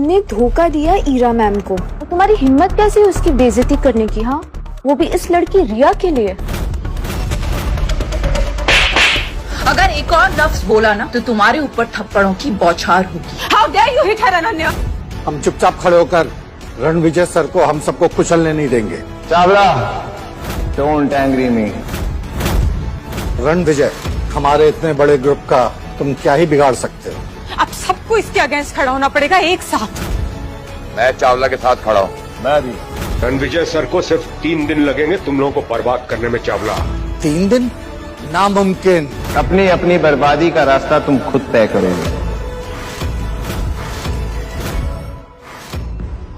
तुमने धोखा दिया ईरा मैम को, तो तुम्हारी हिम्मत कैसे उसकी बेइज्जती करने की? हाँ, वो भी इस लड़की रिया के लिए। अगर एक और लफ्ज बोला ना तो तुम्हारे ऊपर थप्पड़ों की बौछार होगी। How dare you hit her, Ananya? हम चुपचाप खड़े होकर रणविजय सर को हम सबको कुचलने नहीं देंगे। चावला, डोंट एंग्री मी। रणविजय, हमारे इतने बड़े ग्रुप का तुम क्या ही बिगाड़ सकते हो? अब सबको इसके अगेंस्ट खड़ा होना पड़ेगा एक साथ। मैं चावला के साथ खड़ा हूँ। मैं भी। रणविजय सर को सिर्फ 3 दिन लगेंगे तुम लोगों को बर्बाद करने में चावला। 3 दिन? नामुमकिन। अपनी अपनी बर्बादी का रास्ता तुम खुद तय करोगे।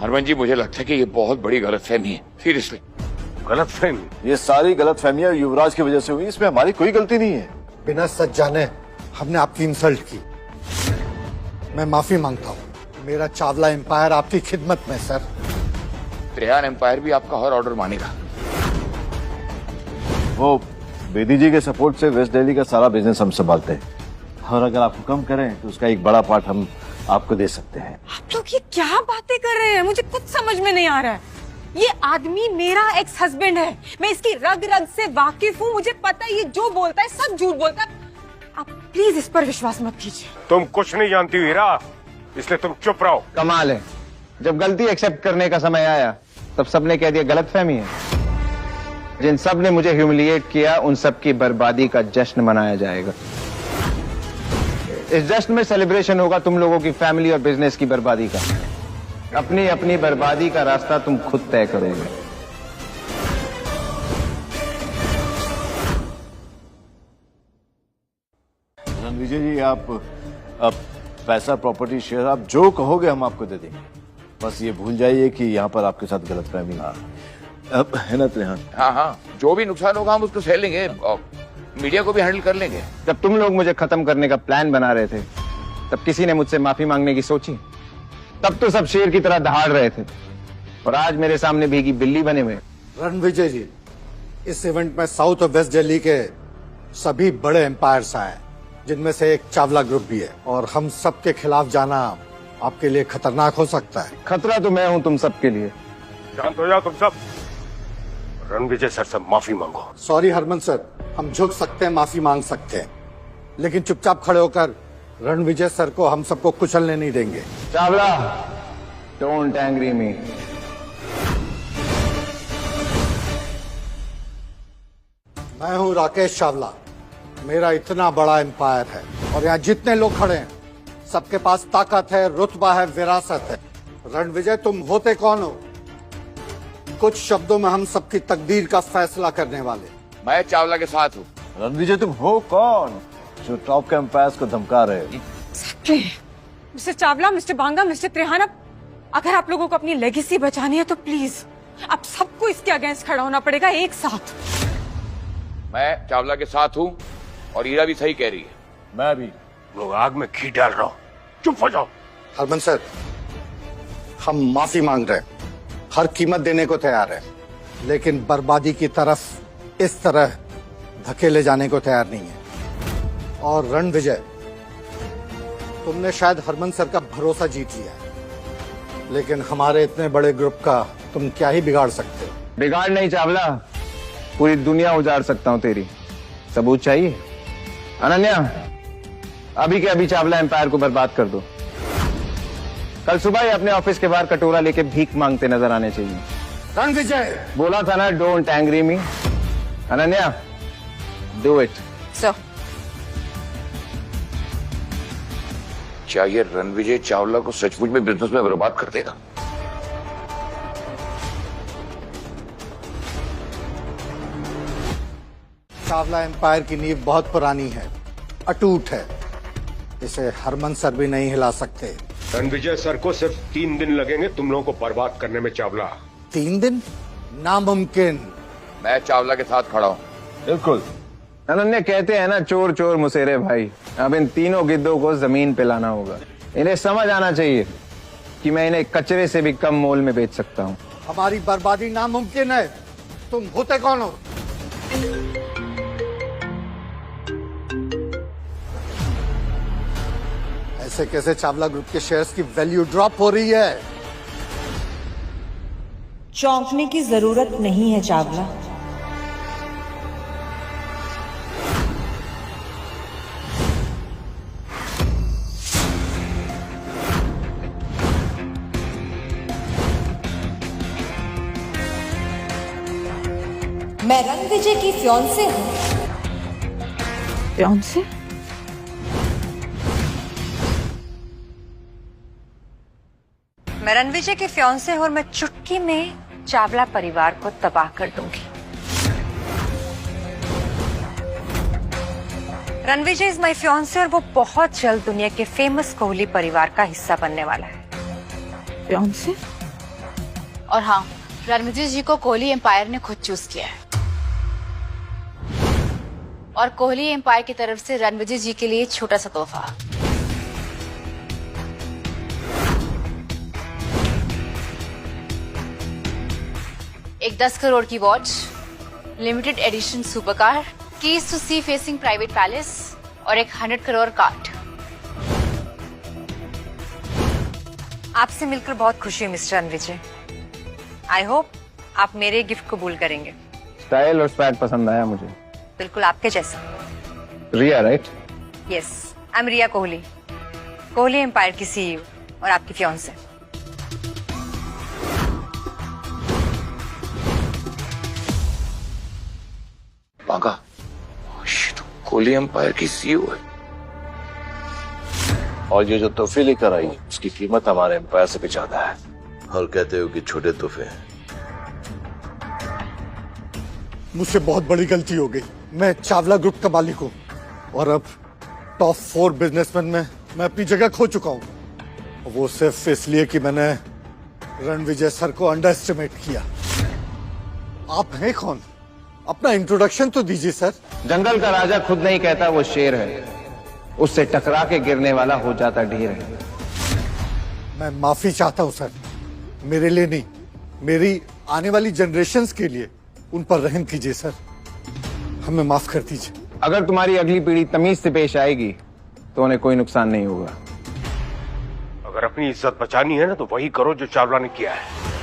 हरमन जी, मुझे लगता है कि ये बहुत बड़ी गलतफहमी है। सीरियसली गलतफहमी? ये सारी गलतफहमियां युवराज की वजह से हुई, इसमें हमारी कोई गलती नहीं है। बिना सच जाने हमने आपकी इंसल्ट की। मैं माफी मांगता हूँ। मेरा चावला एम्पायर आपकी खिदमत में सर। त्रेहान एम्पायर भी आपका हर ऑर्डर मानेगा। वो बेदी जी के सपोर्ट से वेस्ट दिल्ली का सारा बिजनेस हम संभालते हैं, और अगर आप हुक्म करें तो उसका एक बड़ा पार्ट हम आपको दे सकते हैं। आप लोग ये क्या बातें कर रहे हैं? मुझे कुछ समझ में नहीं आ रहा है। ये आदमी मेरा एक्स हस्बैंड है, मैं इसकी रग रग से वाकिफ हूँ। मुझे पता है ये जो बोलता है सब झूठ बोलता है। आप प्लीज इस पर विश्वास मत कीजिए। तुम कुछ नहीं जानती हीरा, इसलिए तुम चुप रहो। कमाल है, जब गलती एक्सेप्ट करने का समय आया तब सबने कह दिया गलतफहमी है। जिन सब ने मुझे ह्यूमिलिएट किया उन सब की बर्बादी का जश्न मनाया जाएगा। इस जश्न में सेलिब्रेशन होगा तुम लोगों की फैमिली और बिजनेस की बर्बादी का। अपनी अपनी बर्बादी का रास्ता तुम खुद तय करोगे। रणविजय जी, आप पैसा, प्रॉपर्टी, शेयर, आप जो कहोगे हम आपको दे देंगे। बस ये भूल जाइए कि यहाँ पर आपके साथ गलतफहमी अब है ना त्रेहान? हाँ हाँ, जो भी नुकसान होगा हम उसको सह लेंगे और मीडिया को भी हैंडल कर लेंगे। जब तुम लोग मुझे खत्म करने का प्लान बना रहे थे तब किसी ने मुझसे माफी मांगने की सोची? तब तो सब शेर की तरह दहाड़ रहे थे, और आज मेरे सामने भीगी बिल्ली बने हुए। रणविजय जी, इस इवेंट में साउथ और वेस्ट दिल्ली के सभी बड़े एम्पायर्स आए, जिनमें से एक चावला ग्रुप भी है, और हम सब के खिलाफ जाना आपके लिए खतरनाक हो सकता है। खतरा तो मैं हूं तुम सबके लिए। शांत हो जाओ तुम सब। रणविजय सर से माफी मांगो। सॉरी हरमन सर, हम झुक सकते हैं, माफी मांग सकते हैं, लेकिन चुपचाप खड़े होकर रणविजय सर को हम सबको कुचलने नहीं देंगे। चावला, डोंट एंग्री मी। मैं हूं राकेश चावला। मेरा इतना बड़ा एम्पायर है, और यहाँ जितने लोग खड़े हैं सबके पास ताकत है, रुतबा है, विरासत है। रणविजय, तुम होते कौन हो? कुछ शब्दों में हम सबकी तकदीर का फैसला करने वाले। मैं चावला के साथ हूँ। रणविजय, तुम हो कौन जो टॉप के एम्पायर्स को धमका रहे हो? Mister Chawla, mister Banga, mister Trehan, अगर आप लोगों को अपनी लेगेसी बचानी है तो प्लीज आप सबको इसके अगेंस्ट खड़ा होना पड़ेगा एक साथ। मैं चावला के साथ हूँ और ईरा भी सही कह रही है। मैं भी। लोग आग में घी डाल रहा हूं, चुप हो जाओ। हरमन सर, हम माफी मांग रहे हैं, हर कीमत देने को तैयार है, लेकिन बर्बादी की तरफ इस तरह धकेले जाने को तैयार नहीं है। और रणविजय, तुमने शायद हरमन सर का भरोसा जीत लिया है, लेकिन हमारे इतने बड़े ग्रुप का तुम क्या ही बिगाड़ सकते हो? बिगाड़ नहीं चावला, पूरी दुनिया उजाड़ सकता हूँ तेरी। सबूत चाहिए? अनन्या, अभी के अभी चावला एम्पायर को बर्बाद कर दो। कल सुबह ही अपने ऑफिस के बाहर कटोरा लेके भीख मांगते नजर आने चाहिए। रणविजय, बोला था ना, don't angry me. Ananya, do it. Sir, क्या ये रणविजय चावला को सचमुच में बिजनेस में बर्बाद कर देगा? चावला एम्पायर की नींव बहुत पुरानी है, अटूट है, इसे हरमन सर भी नहीं हिला सकते। रणविजय सर को सिर्फ 3 दिन लगेंगे तुम लोगों को बर्बाद करने में चावला। 3 दिन? नामुमकिन। मैं चावला के साथ खड़ा हूँ। बिल्कुल। अनन्या, कहते हैं ना, चोर चोर मुसेरे भाई। अब इन तीनों गिद्धों को जमीन पे लाना होगा। इन्हें समझ आना चाहिए कि मैं इन्हें कचरे से भी कम मोल में बेच सकता हूँ। हमारी बर्बादी नामुमकिन है। तुम होते कौन हो? कैसे कैसे चावला ग्रुप के शेयर्स की वैल्यू ड्रॉप हो रही है। चौंकने की जरूरत नहीं है चावला। मैं रणविजय की फियांसे हूँ। फियांसे? मैं रणविजय के फियांसे हूं और मैं चुटकी में चावला परिवार को तबाह कर दूंगी। रणविजय इज माय फियांसे और वो बहुत जल्द दुनिया के फेमस कोहली परिवार का हिस्सा बनने वाला है। फियांसे? और हाँ, रणविजय जी को कोहली एम्पायर ने खुद चूज किया है और कोहली एम्पायर की तरफ से रणविजय जी के लिए छोटा सा तोहफा। एक 10 करोड़ की watch, limited edition super car, keys to sea facing private palace और एक 100 करोड़ कार्ड। आपसे मिलकर बहुत खुशी हुई मिस्टर रणविजय। आई होप आप मेरे गिफ्ट कबूल करेंगे। स्टाइल और स्वैग पसंद आया मुझे। बिल्कुल आपके जैसा। Riya right? Yes, I am Riya Kohli, Kohli empire की सीईओ और आपकी फियांसे। पागा, तो कोहली एम्पायर की सीईओ है। और ये जो तोहफे लेकर आई उसकी कीमत हमारे एम्पायर से भी ज्यादा है। और कहते हो कि छोटे तोहफे हैं। मुझसे बहुत बड़ी गलती हो गई। मैं चावला ग्रुप का मालिक हूँ और अब टॉप 4 बिजनेसमैन में मैं अपनी जगह खो चुका हूँ। वो सिर्फ इसलिए कि मैंने रणविजय सर को अंडर एस्टिमेट किया। आप हैं कौन? अपना इंट्रोडक्शन तो दीजिए सर। जंगल का राजा खुद नहीं कहता वो शेर है, उससे टकरा के गिरने वाला हो जाता ढेर है। मैं माफी चाहता हूँ सर, मेरे लिए नहीं, मेरी आने वाली जनरेशन्स के लिए। उन पर रहम कीजिए सर, हमें माफ कर दीजिए। अगर तुम्हारी अगली पीढ़ी तमीज से पेश आएगी तो उन्हें कोई नुकसान नहीं होगा। अगर अपनी इज्जत बचानी है ना तो वही करो जो चावला ने किया है।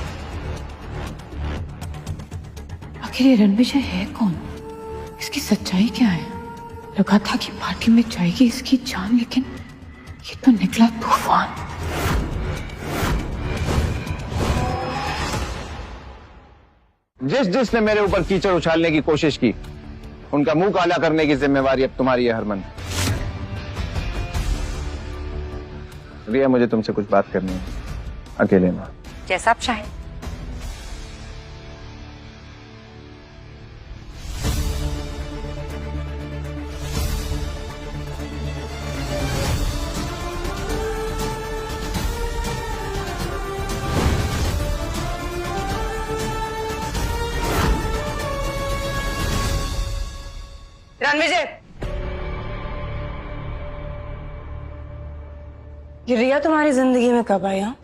आखिर ये रणविजय है कौन? इसकी सच्चाई क्या है? लगा था कि पार्टी में जाएगी इसकी जान, लेकिन ये तो निकला तूफान। जिसने मेरे ऊपर कीचड़ उछालने की कोशिश की उनका मुंह काला करने की जिम्मेवारी अब तुम्हारी है हरमन। रिया, मुझे तुमसे कुछ बात करनी है, अकेले में। जैसा आप चाहें। रणविजय, ये रिया तुम्हारी जिंदगी में कब आई? हाँ,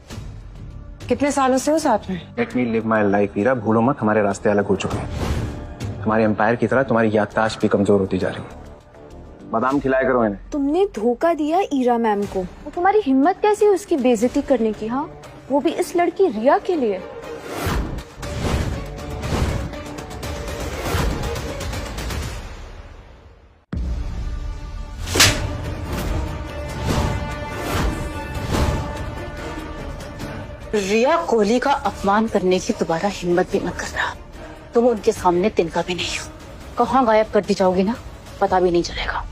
कितने सालों से हो साथ में? Let me live my life Veera, भूलो मत हमारे रास्ते अलग हो चुके हैं। तुम्हारे एम्पायर की तरह तुम्हारी याददाश्त भी कमजोर होती जा रही है। बादाम खिलाया करो इन्हें। तुमने धोखा दिया ईरा मैम को, तो तुम्हारी हिम्मत कैसी है उसकी बेइज्जती करने की? हाँ, वो भी इस लड़की रिया के लिए। रिया कोहली का अपमान करने की दोबारा हिम्मत भी मत करना। तुम उनके सामने तिनका भी नहीं हो। कहाँ गायब कर दी जाओगी ना, पता भी नहीं चलेगा।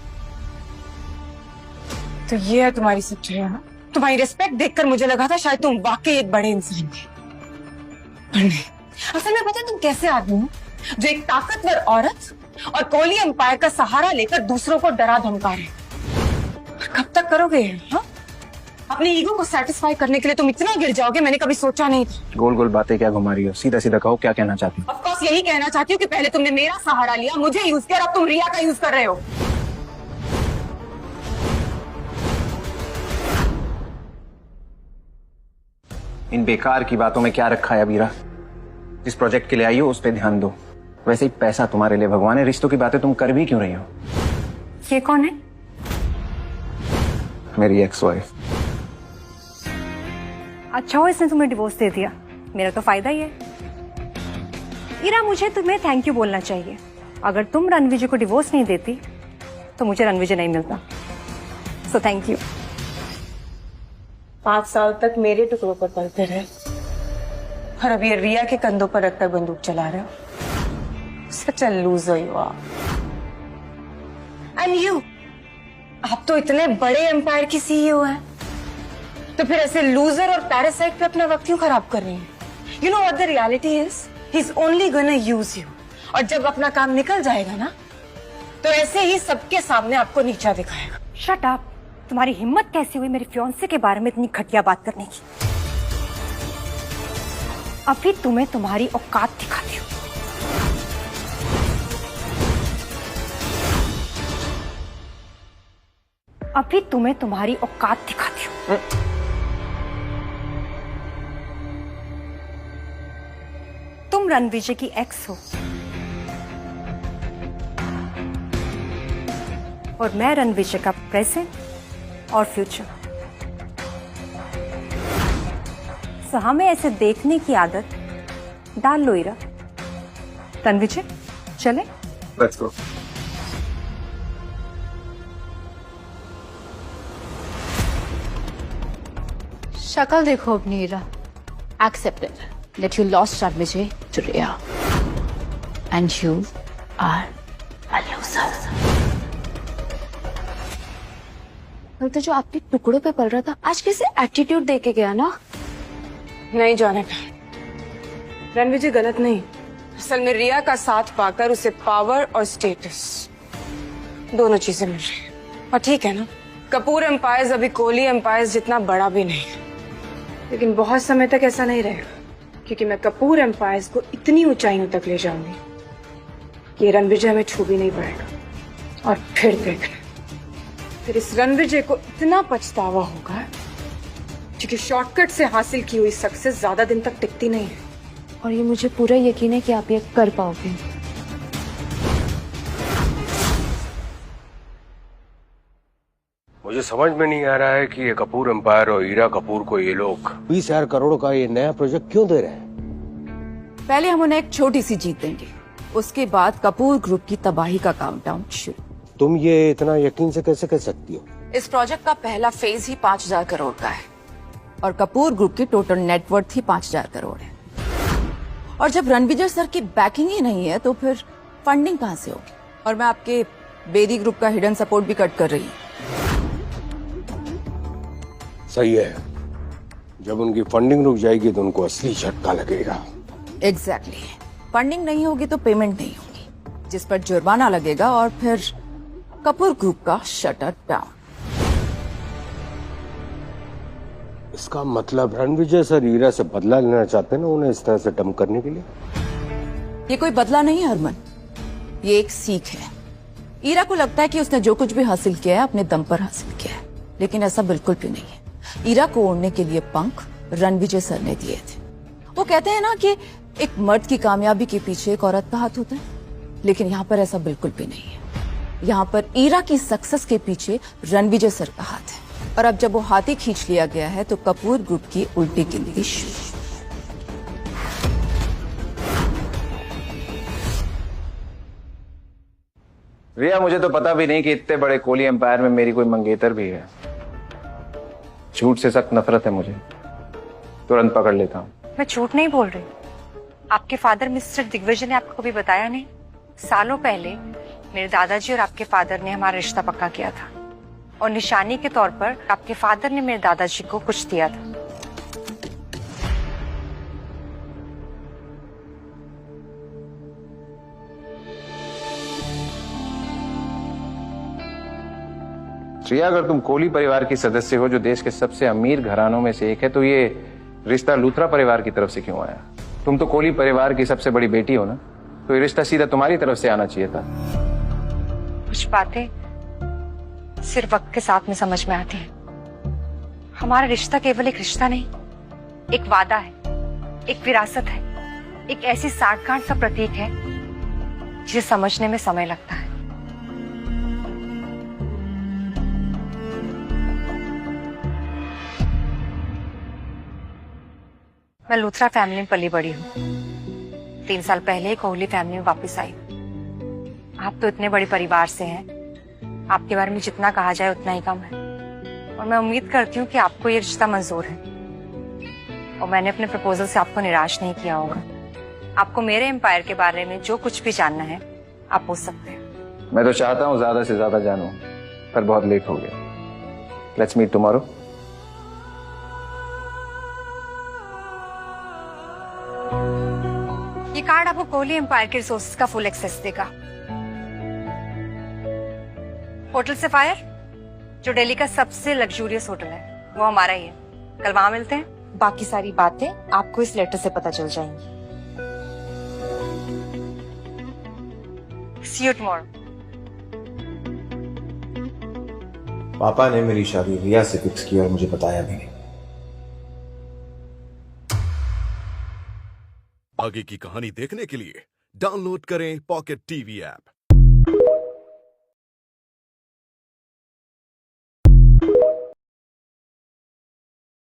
तो ये है तुम्हारी सच्चाई है ना? तुम्हारी रिस्पेक्ट देखकर मुझे लगा था शायद तुम वाकई एक बड़े इंसान थे, पर नहीं। असल में पता है तुम कैसे आदमी हो जो एक ताकतवर औरत और कोहली एम्पायर का सहारा लेकर दूसरों को डरा धमका रहे। और कब तक करोगे? हाँ, अपने ईगो को सेटिस्फाई करने के लिए तुम इतना गिर जाओगे, मैंने कभी सोचा नहीं था। गोल गोल बातें क्या घुमा रही हो? सीधा सीधा कहो, क्या कहना चाहती हो? ऑफ कोर्स यही कहना चाहती हूँ कि पहले तुमने मेरा सहारा लिया, मुझे यूज किया, अब तुम रिया का यूज कर रहे हो। इन बेकार की बातों में क्या रखा है अबीरा? जिस प्रोजेक्ट के लिए आई हो उस पर ध्यान दो। वैसे ही पैसा तुम्हारे लिए भगवान है, रिश्तों की बातें तुम कर भी क्यों रही हो? ये कौन है? मेरी एक्स वाइफ। अच्छा हो इसने तुम्हें डिवोर्स दे दिया, मेरा तो फायदा ही है। ईरा, मुझे तुम्हें थैंक यू बोलना चाहिए। अगर तुम रणविजय को डिवोर्स नहीं देती तो मुझे रणविजय नहीं मिलता। So thank you. 5 साल तक मेरे टुकड़ों पर पलते रहे और अब ये रिया के कंधों पर रखकर बंदूक चला रहे हो। Such a loser you are. And you, आप तो इतने बड़े एम्पायर की सीईओ हैं, तो फिर ऐसे लूजर और पैरासाइट पे अपना वक्त क्यों खराब कर रही हैं? You know what the reality is, he is only gonna use you. और जब अपना काम निकल जाएगा ना, तो ऐसे ही सबके सामने आपको नीचा दिखाएगा। Shut up. तुम्हारी हिम्मत कैसी हुई मेरे फियांसे के बारे में इतनी घटिया बात करने की? अभी तुम्हें तुम्हारी औकात दिखाती हूँ। अभी तुम्हें तुम्हारी औकात दिखाती हूँ। तुम रणविजय की एक्स हो और मैं रणविजय का प्रेजेंट और फ्यूचर। सो हमें ऐसे देखने की आदत डाल लो ईरा। रणविजय, चले? Let's go. शक्ल देखो अपनी Ira. Accepted that you lost Ranvijay to Riya and you are a loser. कल तो जो आपके टुकड़ों पे पड़ रहा था, आज कैसे एटीट्यूड दे के गया ना? नहीं जाने का। रणविजय गलत नहीं, असल में रिया का साथ पाकर उसे पावर और स्टेटस दोनों चीजें मिल रही हैं। और ठीक है ना, कपूर एम्पायर्स अभी कोहली एम्पायर्स जितना बड़ा भी नहीं है, लेकिन बहुत समय तक ऐसा नहीं रहेगा, क्योंकि मैं कपूर एम्पायर्स को इतनी ऊंचाइयों तक ले जाऊंगी कि रणविजय में छू भी नहीं पड़ेगा। और फिर देखना, फिर इस रणविजय को इतना पछतावा होगा, क्योंकि शॉर्टकट से हासिल की हुई सक्सेस ज्यादा दिन तक टिकती नहीं है। और ये मुझे पूरा यकीन है कि आप ये कर पाओगे। मुझे समझ में नहीं आ रहा है कि ये कपूर एम्पायर और ईरा कपूर को ये लोग 20,000 करोड़ का ये नया प्रोजेक्ट क्यों दे रहे हैं? पहले हम उन्हें एक छोटी सी जीत देंगे, उसके बाद कपूर ग्रुप की तबाही का काउंटडाउन शुरू। तुम ये इतना यकीन से कैसे कह सकती हो? इस प्रोजेक्ट का पहला फेज ही 5,000 करोड़ का है और कपूर ग्रुप की टोटल नेटवर्थ ही 5,000 करोड़ है। और जब रणविजय सर की बैकिंग ही नहीं है तो फिर फंडिंग कहाँ से होगी? और मैं आपके बेदी ग्रुप का हिडन सपोर्ट भी कट कर रही हूँ। सही है, जब उनकी फंडिंग रुक जाएगी तो उनको असली झटका लगेगा। एग्जैक्टली। फंडिंग नहीं होगी तो पेमेंट नहीं होगी, जिस पर जुर्माना लगेगा और फिर कपूर ग्रुप का शटर डाउन। इसका मतलब रणविजय सर ईरा से बदला लेना चाहते हैं ना, उन्हें इस तरह से डंप करने के लिए? ये कोई बदला नहीं है हरमन, ये एक सीख है। ईरा को लगता है कि उसने जो कुछ भी हासिल किया है अपने दम पर हासिल किया है, लेकिन ऐसा बिल्कुल भी नहीं है। ईरा को ओढ़ने के लिए पंख रणविजय सर ने दिए थे। वो कहते हैं ना कि एक मर्द की कामयाबी के पीछे एक औरत का हाथ होता है, लेकिन यहाँ पर ऐसा बिल्कुल भी नहीं है। यहाँ पर ईरा की सक्सेस के पीछे रणविजय सर का हाथ है। और अब जब वो हाथी खींच लिया गया है तो कपूर ग्रुप की उल्टी गिनती शुरू। रिया, मुझे तो पता भी नहीं कि इतने बड़े कोहली एम्पायर में मेरी कोई मंगेतर भी है। झूठ से सख्त नफरत है मुझे, तुरंत पकड़ लेता हूँ। मैं झूठ नहीं बोल रही। आपके फादर मिस्टर दिग्विजय ने आपको कभी बताया नहीं? सालों पहले मेरे दादाजी और आपके फादर ने हमारा रिश्ता पक्का किया था और निशानी के तौर पर आपके फादर ने मेरे दादाजी को कुछ दिया था। रिया, अगर तुम कोहली परिवार की सदस्य हो जो देश के सबसे अमीर घरानों में से एक है, तो ये रिश्ता लूथरा परिवार की तरफ से क्यों आया? तुम तो कोहली परिवार की सबसे बड़ी बेटी हो ना, तो ये रिश्ता सीधा तुम्हारी तरफ से आना चाहिए था। कुछ बातें सिर्फ वक्त के साथ में समझ में आती हैं। हमारा रिश्ता केवल एक रिश्ता नहीं, एक वादा है, एक विरासत है, एक ऐसी साठगांठ का प्रतीक है जिसे समझने में समय लगता है। मैं लूथरा फैमिली में पली बड़ी हूँ। 3 साल पहले कोहली फैमिली में वापस आई। आप तो इतने बड़े परिवार से हैं, आपके बारे में जितना कहा जाए उतना ही कम है। और मैं उम्मीद करती हूँ कि आपको ये रिश्ता मंजूर है और मैंने अपने प्रपोजल से आपको निराश नहीं किया होगा। आपको मेरे एम्पायर के बारे में जो कुछ भी जानना है आप पूछ सकते हैं। मैं तो चाहता हूँ ज्यादा से ज्यादा जानूं, पर बहुत लेट हो गया। Let's meet tomorrow. ये कार्ड आपको कोहली एम्पायर के रिसोर्सेज का फुल एक्सेस देगा। होटल सफायर, जो दिल्ली का सबसे लग्जूरियस होटल है, वो हमारा ही है। कल वहां मिलते हैं। बाकी सारी बातें आपको इस लेटर से पता चल जाएंगी। See you tomorrow. पापा ने मेरी शादी रिया से फिक्स की और मुझे बताया भी नहीं। आगे की कहानी देखने के लिए डाउनलोड करें पॉकेट टीवी ऐप।